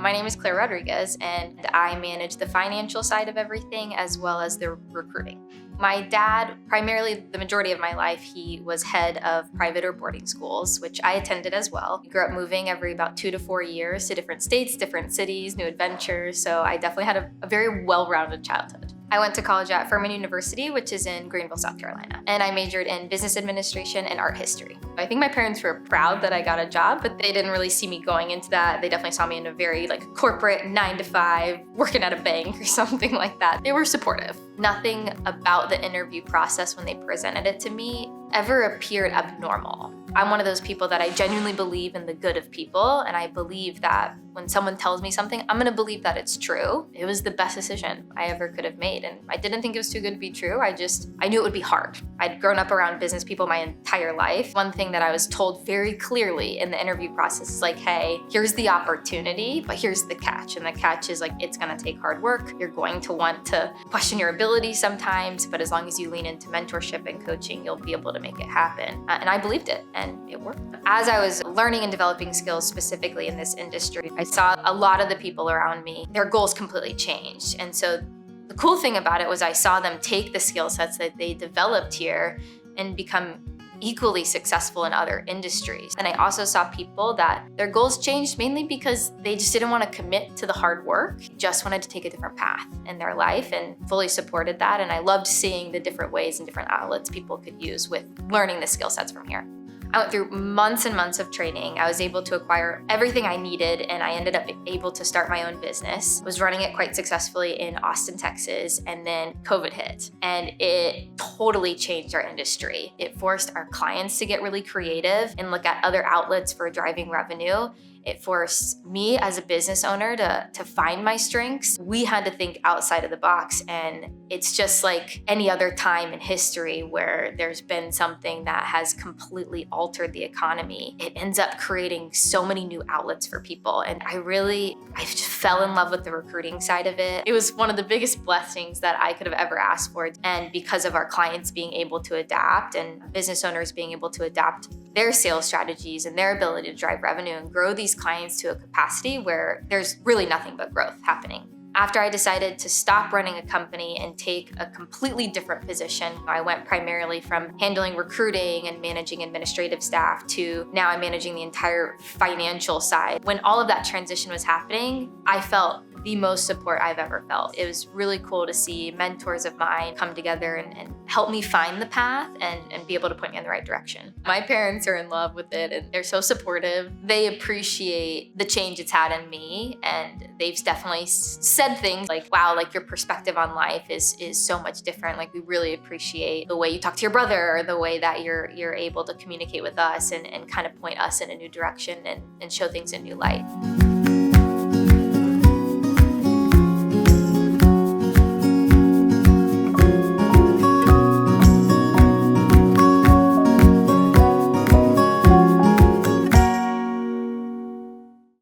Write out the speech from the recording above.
My name is Claire Rodriguez, and I manage the financial side of everything as well as the recruiting. My dad, primarily the majority of my life, he was head of private or boarding schools, which I attended as well. I grew up moving every about 2 to 4 years to different states, different cities, new adventures. So I definitely had a very well-rounded childhood. I went to college at Furman University, which is in Greenville, South Carolina, and I majored in business administration and art history. I think my parents were proud that I got a job, but they didn't really see me going into that. They definitely saw me in a very corporate 9-to-5, working at a bank or something like that. They were supportive. Nothing about the interview process when they presented it to me ever appeared abnormal. I'm one of those people that I genuinely believe in the good of people, and I believe that when someone tells me something, I'm gonna believe that it's true. It was the best decision I ever could have made, and I didn't think it was too good to be true. I knew it would be hard. I'd grown up around business people my entire life. One thing that I was told very clearly in the interview process is hey, here's the opportunity, but here's the catch. And the catch is it's gonna take hard work. You're going to want to question your ability sometimes, but as long as you lean into mentorship and coaching, you'll be able to make it happen. And I believed it, and it worked. As I was learning and developing skills specifically in this industry, I saw a lot of the people around me, their goals completely changed. And so the cool thing about it was I saw them take the skill sets that they developed here and become equally successful in other industries. And I also saw people that their goals changed mainly because they just didn't want to commit to the hard work, just wanted to take a different path in their life, and fully supported that. And I loved seeing the different ways and different outlets people could use with learning the skill sets from here. I went through months and months of training. I was able to acquire everything I needed, and I ended up able to start my own business. I was running it quite successfully in Austin, Texas, and then COVID hit, and it totally changed our industry. It forced our clients to get really creative and look at other outlets for driving revenue. It forced me as a business owner to find my strengths. We had to think outside of the box, and it's just like any other time in history where there's been something that has completely altered the economy. It ends up creating so many new outlets for people, and I just fell in love with the recruiting side of it. It was one of the biggest blessings that I could have ever asked for, and because of our clients being able to adapt and business owners being able to adapt their sales strategies and their ability to drive revenue and grow these clients to a capacity where there's really nothing but growth happening. After I decided to stop running a company and take a completely different position, I went primarily from handling recruiting and managing administrative staff to now I'm managing the entire financial side. When all of that transition was happening, I felt the most support I've ever felt. It was really cool to see mentors of mine come together and help me find the path and be able to point me in the right direction. My parents are in love with it, and they're so supportive. They appreciate the change it's had in me, and they've definitely said things wow, your perspective on life is so much different. We really appreciate the way you talk to your brother, or the way that you're able to communicate with us and kind of point us in a new direction and show things in a new light.